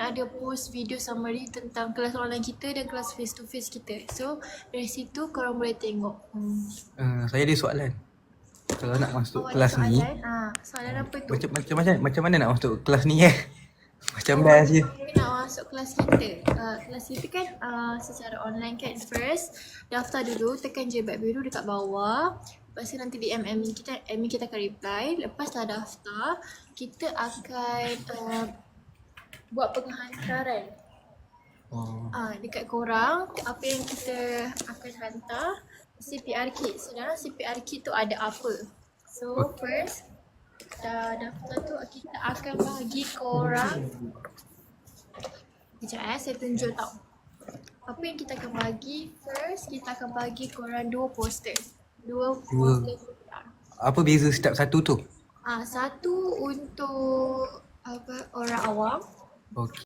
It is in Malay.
ada post video summary tentang kelas online kita dan kelas face to face kita. So dari situ korang boleh tengok. Saya ada soalan. Kalau nak masuk Awak kelas ada ni, soalan apa tu? macam mana nak masuk kelas ni Macam best je. Nak masuk kelas kita. Kelas kita kan secara online kan. First, daftar dulu, tekan je beg biru dekat bawah. Lepas tu nanti DM admin kita akan reply. Lepas dah daftar, kita akan buat penghantaran dekat korang apa yang kita akan hantar. CPR kit. So dalam CPR kit tu ada apa? So first, dah daftar tu kita akan bagi korang. Sekejap saya tunjuk tau. Apa yang kita akan bagi? First, kita akan bagi korang 2 poster. 2 poster CPR. Apa beza setiap satu tu? Satu untuk orang awam. Okey.